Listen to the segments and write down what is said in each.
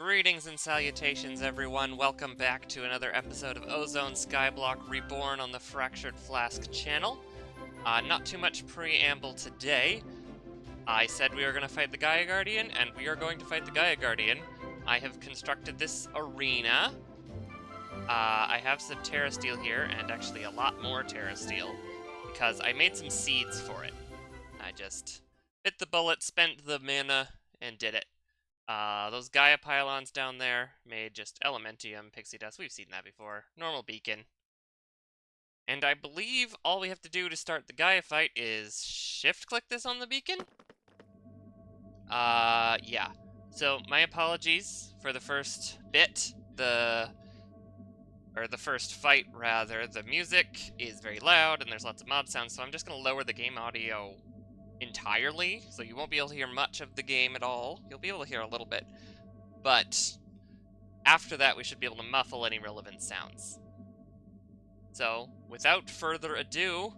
Greetings and salutations, everyone. Welcome back to another episode of Ozone Skyblock Reborn on the Fractured Flask channel. Not too much preamble today. I said we were going to fight the Gaia Guardian, and we are going to fight the Gaia Guardian. I have constructed this arena. I have some Terra Steel here, and actually a lot more Terra Steel, because I made some seeds for it. I just bit the bullet, spent the mana, and did it. Those Gaia pylons down there made just Elementium, Pixie Dust, we've seen that before, normal beacon. And I believe all we have to do to start the Gaia fight is shift-click this on the beacon? Yeah. So, my apologies for the first bit, the first fight, rather. The music is very loud, and there's lots of mob sounds, so I'm just going to lower the game audio entirely, so you won't be able to hear much of the game at all. You'll be able to hear a little bit, but after that we should be able to muffle any relevant sounds. So, without further ado,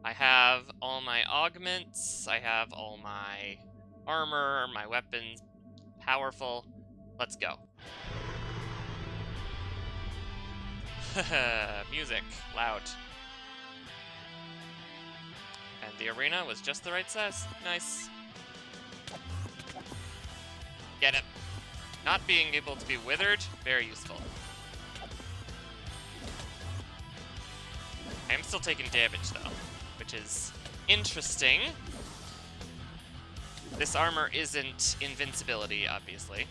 I have all my augments, I have all my armor, my weapons, powerful. Let's go. Music, loud. And the arena was just the right size. Nice. Get him. Not being able to be withered, very useful. I am still taking damage, though, which is interesting. This armor isn't invincibility, obviously.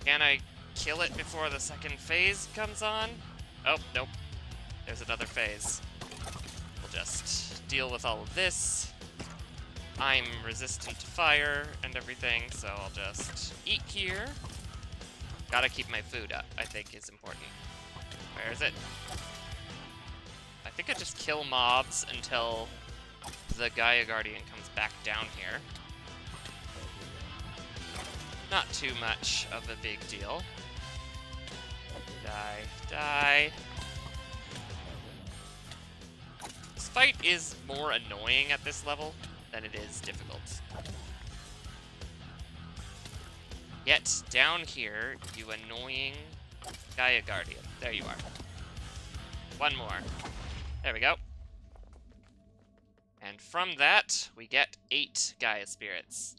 Can I kill it before the second phase comes on? Oh, nope. There's another phase. Just deal with all of this. I'm resistant to fire and everything, so I'll just eat here. Gotta keep my food up, I think is important. Where is it? I think I just kill mobs until the Gaia Guardian comes back down here. Not too much of a big deal. Die, die. This fight is more annoying at this level than it is difficult. Yet, down here, you annoying Gaia Guardian. There you are. One more. There we go. And from that, we get 8 Gaia Spirits.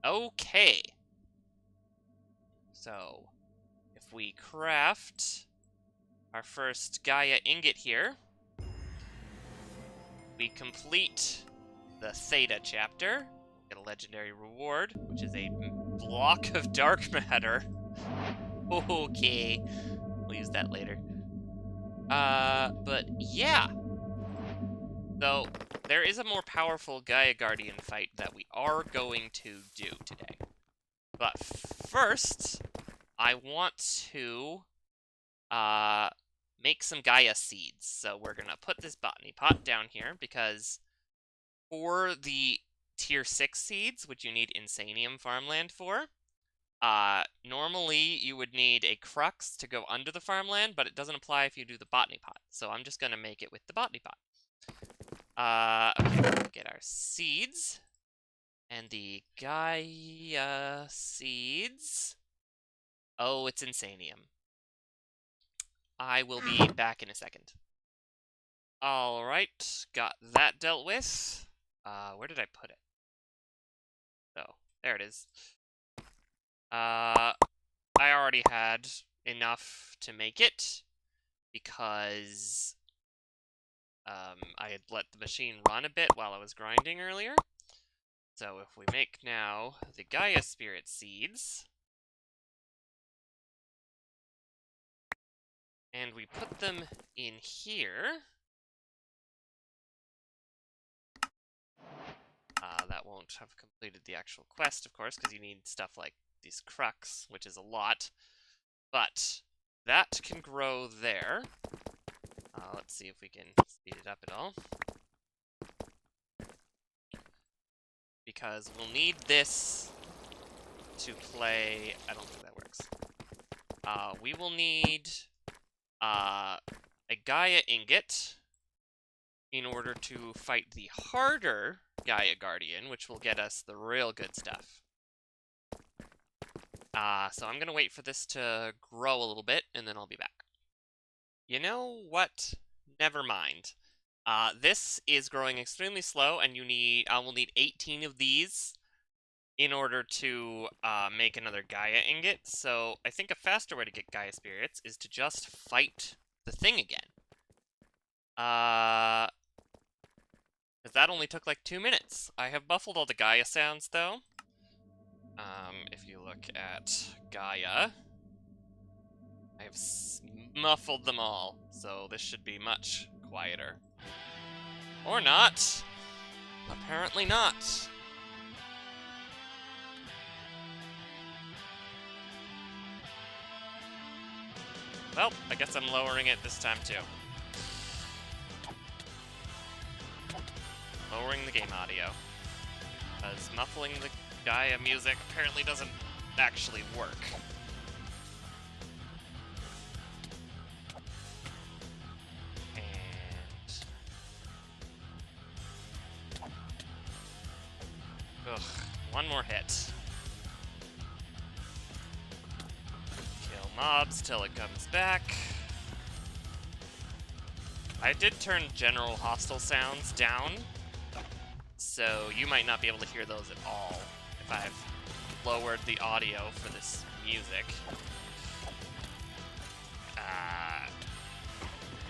Okay. So, if we craft our first Gaia Ingot here, we complete the Theta chapter, get a legendary reward, which is a block of dark matter. Okay, we'll use that later. But yeah. So, there is a more powerful Gaia Guardian fight that we are going to do today. But first, I want to, make some Gaia seeds. So we're gonna put this botany pot down here because for the tier 6 seeds, which you need Insanium farmland for, normally you would need a crux to go under the farmland, but it doesn't apply if you do the botany pot. So I'm just gonna make it with the botany pot. Okay, get our seeds. And the Gaia seeds. Oh, it's Insanium. I will be back in a second. Alright, got that dealt with. Where did I put it? Oh, there it is. I already had enough to make it because I had let the machine run a bit while I was grinding earlier. So if we make now the Gaia Spirit seeds, and we put them in here, that won't have completed the actual quest, of course, because you need stuff like these crux, which is a lot, but that can grow there. Let's see if we can speed it up at all. Because we'll need this to play. I don't think that works. We will need a Gaia Ingot in order to fight the harder Gaia Guardian, which will get us the real good stuff. So I'm gonna wait for this to grow a little bit, and then I'll be back. You know what? Never mind. This is growing extremely slow, and I will need 18 of these in order to make another Gaia ingot. So I think a faster way to get Gaia spirits is to just fight the thing again. Because that only took like 2 minutes. I have muffled all the Gaia sounds, though. If you look at Gaia, I have muffled them all, so this should be much quieter. Or not. Apparently not. Well, I guess I'm lowering it this time, too. Lowering the game audio. Because muffling the Gaia music apparently doesn't actually work. Ugh, one more hit. Kill mobs till it comes back. I did turn general hostile sounds down, so you might not be able to hear those at all if I've lowered the audio for this music.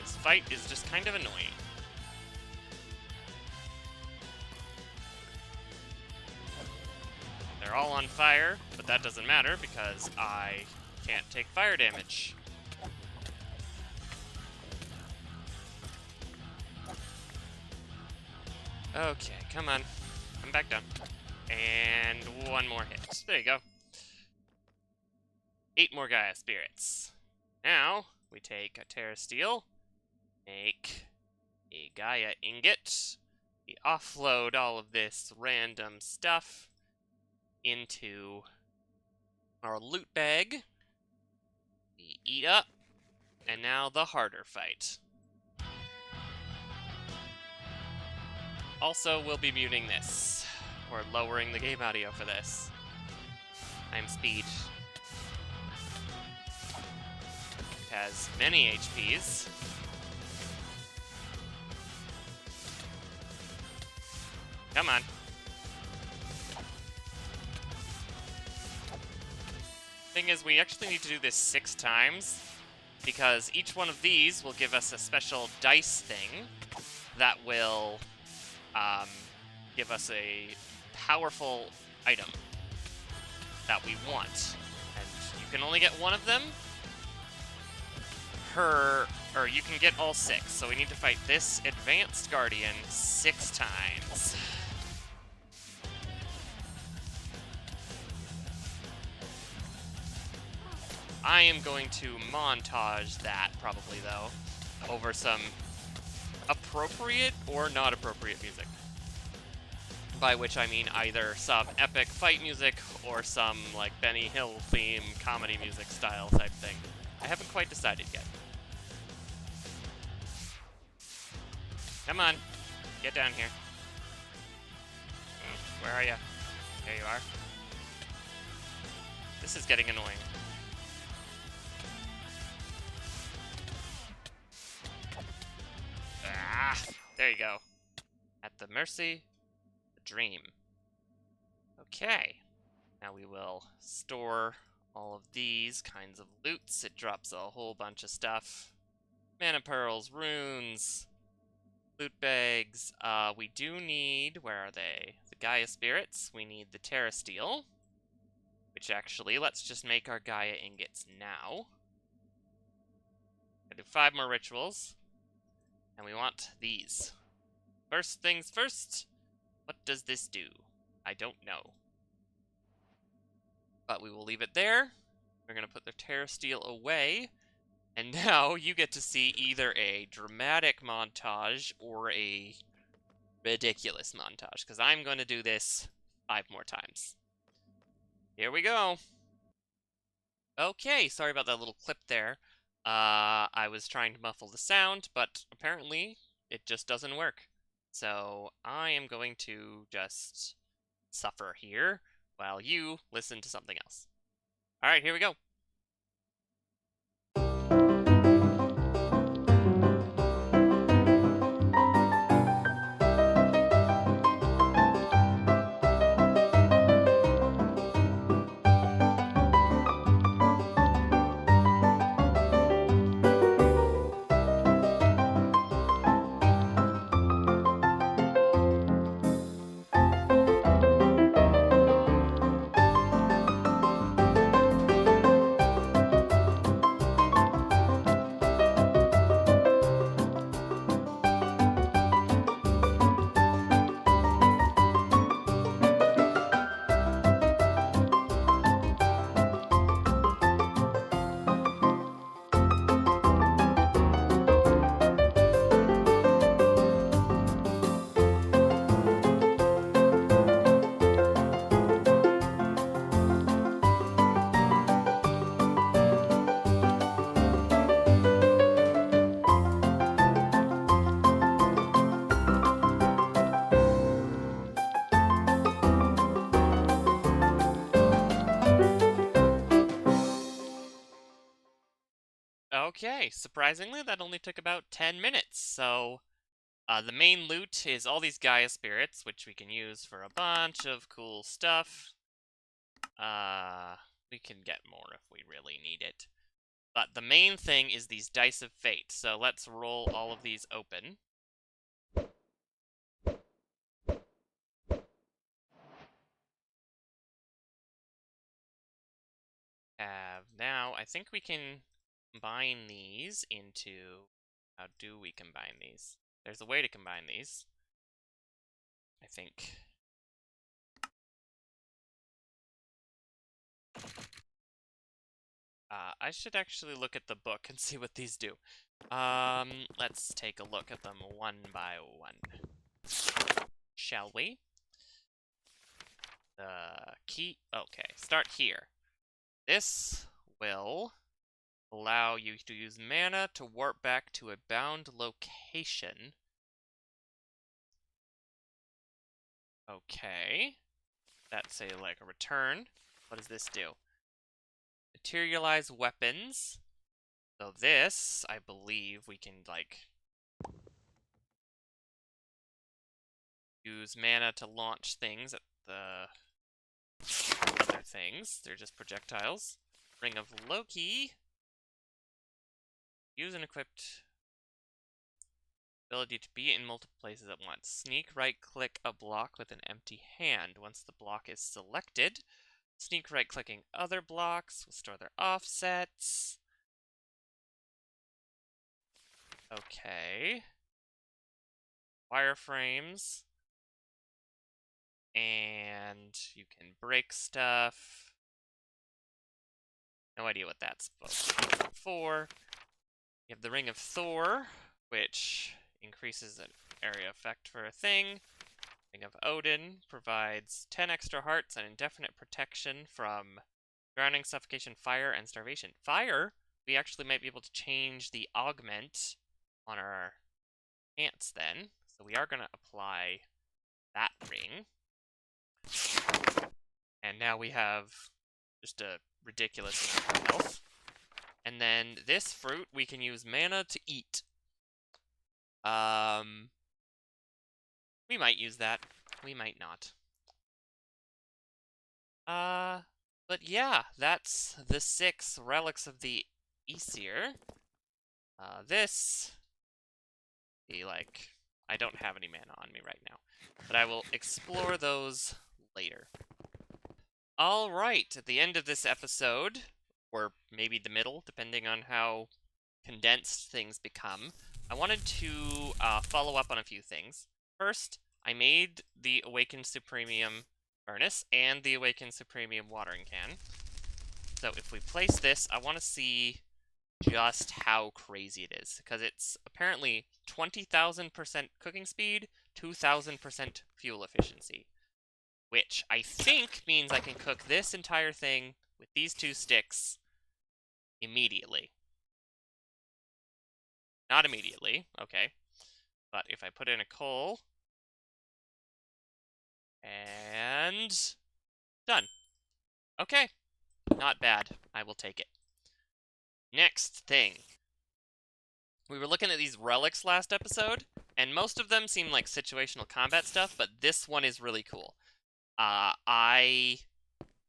This fight is just kind of annoying. They're all on fire, but that doesn't matter because I can't take fire damage. Okay, come on. I'm back down. And one more hit. There you go. 8 more Gaia spirits. Now, we take a Terra Steel, make a Gaia ingot, we offload all of this random stuff into our loot bag, we eat up, and now the harder fight. Also, we'll be muting this, or lowering the game audio for this. I'm speed. It has many HPs. Come on. Thing is, we actually need to do this 6 times, because each one of these will give us a special dice thing that will give us a powerful item that we want. And you can only get one of them per, or you can get all 6. So we need to fight this advanced Guardian 6 times. I am going to montage that, probably, though, over some appropriate or not appropriate music. By which I mean either some epic fight music or some, like, Benny Hill theme comedy music style type thing. I haven't quite decided yet. Come on, get down here. Where are you? There you are. This is getting annoying. Ah, there you go. At the mercy, the dream. Okay. Now we will store all of these kinds of loots. It drops a whole bunch of stuff. Mana pearls, runes, loot bags. We do need, where are they? The Gaia spirits. We need the Terra Steel. Which actually, let's just make our Gaia ingots now. I'll do 5 more rituals. And we want these. First things first, what does this do? I don't know. But we will leave it there. We're going to put the Terra Steel away. And now you get to see either a dramatic montage or a ridiculous montage. Because I'm going to do this 5 more times. Here we go. Okay, sorry about that little clip there. I was trying to muffle the sound, but apparently it just doesn't work. So I am going to just suffer here while you listen to something else. Alright, here we go. Okay, surprisingly, that only took about 10 minutes, so the main loot is all these Gaia spirits, which we can use for a bunch of cool stuff. We can get more if we really need it. But the main thing is these Dice of Fate, so let's roll all of these open. Now, I think we can combine these into... How do we combine these? There's a way to combine these, I think. I should actually look at the book and see what these do. Let's take a look at them one by one. Shall we? The key... Okay, start here. This will allow you to use mana to warp back to a bound location. Okay. That's like a return. What does this do? Materialize weapons. So this, I believe, we can, like, use mana to launch things at the other things. They're just projectiles. Ring of Loki. Use and equipped ability to be in multiple places at once. Sneak right-click a block with an empty hand. Once the block is selected, sneak right-clicking other blocks will store their offsets. Okay. Wireframes. And you can break stuff. No idea what that's supposed to be for. You have the Ring of Thor, which increases an area effect for a thing. Ring of Odin provides 10 extra hearts and indefinite protection from drowning, suffocation, fire, and starvation. Fire, we actually might be able to change the augment on our pants then. So we are going to apply that ring. And now we have just a ridiculous amount of health. And then this fruit, we can use mana to eat. We might use that. We might not. But yeah, that's the 6 relics of the Aesir. This... I don't have any mana on me right now. But I will explore those later. Alright, at the end of this episode, or maybe the middle, depending on how condensed things become, I wanted to follow up on a few things. First, I made the Awakened Supremium Furnace and the Awakened Supremium Watering Can. So if we place this, I want to see just how crazy it is, because it's apparently 20,000% cooking speed, 2,000% fuel efficiency, which I think means I can cook this entire thing with these 2 sticks immediately. Not immediately, okay. But if I put in a coal, and done. Okay. Not bad. I will take it. Next thing. We were looking at these relics last episode, and most of them seem like situational combat stuff, but this one is really cool. I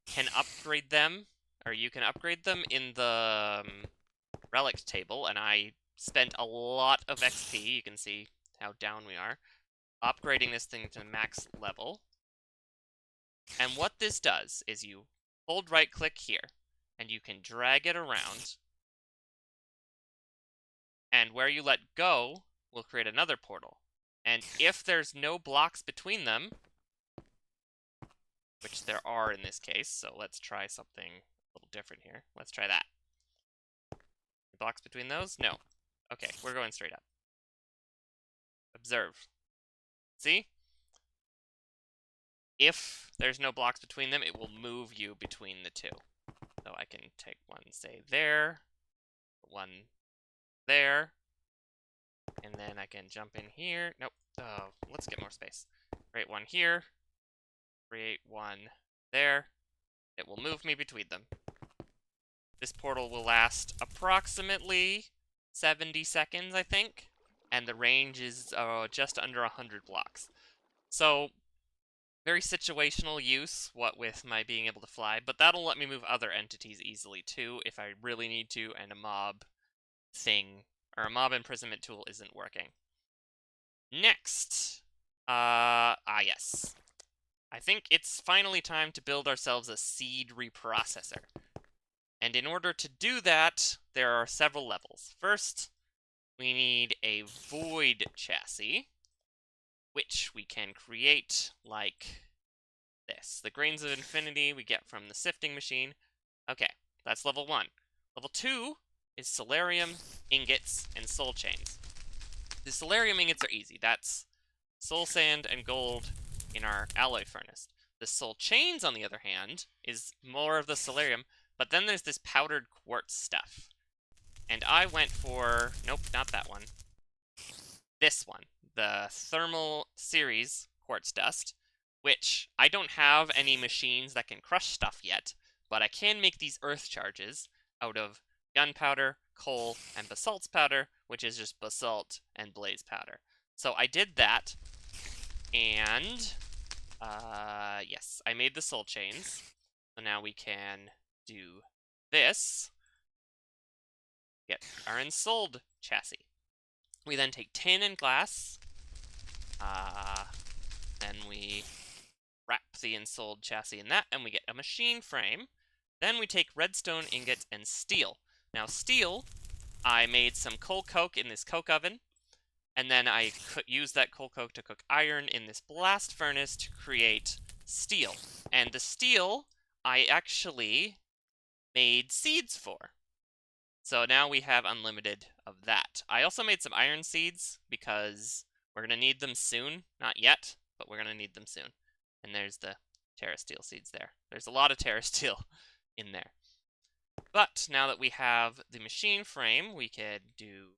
can upgrade them, or you can upgrade them in the relics table, and I spent a lot of XP. You can see how down we are. Upgrading this thing to max level. And what this does is you hold right-click here, and you can drag it around. And where you let go will create another portal. And if there's no blocks between them, which there are in this case, so let's try something a little different here. Let's try that. Blocks between those? No. Okay, we're going straight up. Observe. See? If there's no blocks between them, it will move you between the two. So I can take one, say, there, one there, and then I can jump in here. Nope. Oh, let's get more space. Create one here, create one there. It will move me between them. This portal will last approximately 70 seconds, I think, and the range is just under 100 blocks. So, very situational use, what with my being able to fly, but that'll let me move other entities easily too if I really need to, and a mob thing, or a mob imprisonment tool isn't working. Next, yes. I think it's finally time to build ourselves a seed reprocessor. And in order to do that, there are several levels. First, we need a void chassis, which we can create like this. The grains of infinity we get from the sifting machine. Okay, that's level 1. Level 2 is solarium, ingots, and soul chains. The solarium ingots are easy. That's soul sand and gold in our alloy furnace. The soul chains, on the other hand, is more of the solarium, but then there's this powdered quartz stuff. And I went for, nope, not that one. This one, the thermal series quartz dust, which I don't have any machines that can crush stuff yet, but I can make these earth charges out of gunpowder, coal, and basalt powder, which is just basalt and blaze powder. So I did that, and yes, I made the soul chains. So now we can do this. Get our ensouled chassis. We then take tin and glass. Then we wrap the ensouled chassis in that, and we get a machine frame. Then we take redstone, ingots, and steel. Now steel, I made some coal coke in this coke oven, and then I used that coal coke to cook iron in this blast furnace to create steel. And the steel, I actually made seeds for. So now we have unlimited of that. I also made some iron seeds because we're going to need them soon. Not yet, but we're going to need them soon. And there's the Terra Steel seeds there. There's a lot of Terra Steel in there. But now that we have the machine frame, we could do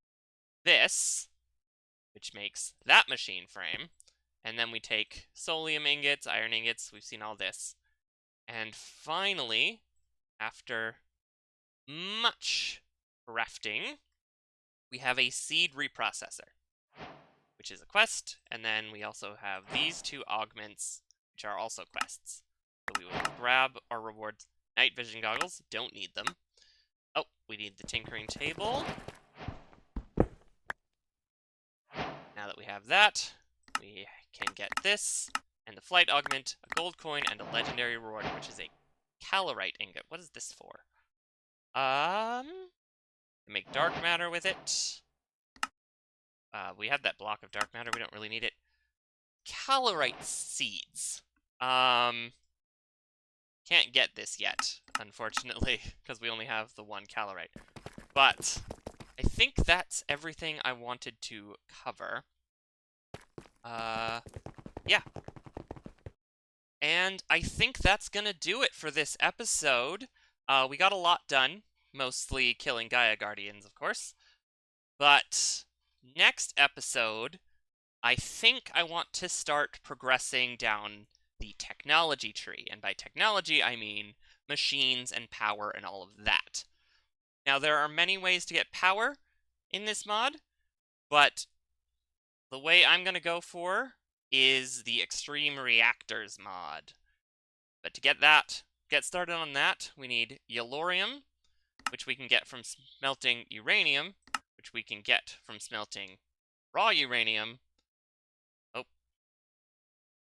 this, which makes that machine frame. And then we take solium ingots, iron ingots, we've seen all this. And finally, after much crafting, we have a seed reprocessor, which is a quest, and then we also have these two augments, which are also quests. So we will grab our rewards. Night vision goggles, don't need them. Oh, we need the tinkering table. Now that we have that, we can get this, and the flight augment, a gold coin, and a legendary reward, which is a calorite ingot. What is this for? Make dark matter with it. We have that block of dark matter, we don't really need it. Calorite seeds. Can't get this yet, unfortunately, because we only have the one calorite. But I think that's everything I wanted to cover. Yeah. And I think that's gonna do it for this episode. We got a lot done, mostly killing Gaia Guardians, of course. But next episode, I think I want to start progressing down the technology tree. And by technology, I mean machines and power and all of that. Now, there are many ways to get power in this mod, but the way I'm going to go for is the Extreme Reactors mod. But to get started on that, we need Yellorium, which we can get from smelting uranium, which we can get from smelting raw uranium. Oh.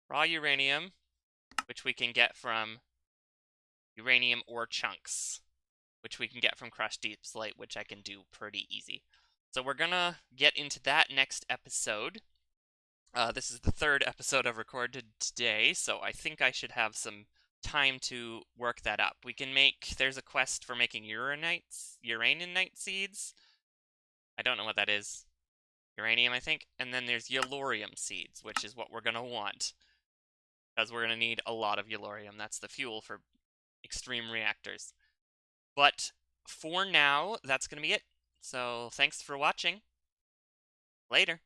Raw uranium, which we can get from uranium ore chunks, which we can get from crushed deep slate, which I can do pretty easy. So we're gonna get into that next episode. This is the third episode I've recorded today, so I think I should have some time to work that up. There's a quest for making uraninite seeds. I don't know what that is. Uranium, I think. And then there's Yellorium seeds, which is what we're gonna want. Because we're gonna need a lot of Yellorium. That's the fuel for extreme reactors. But for now, that's gonna be it. So thanks for watching. Later.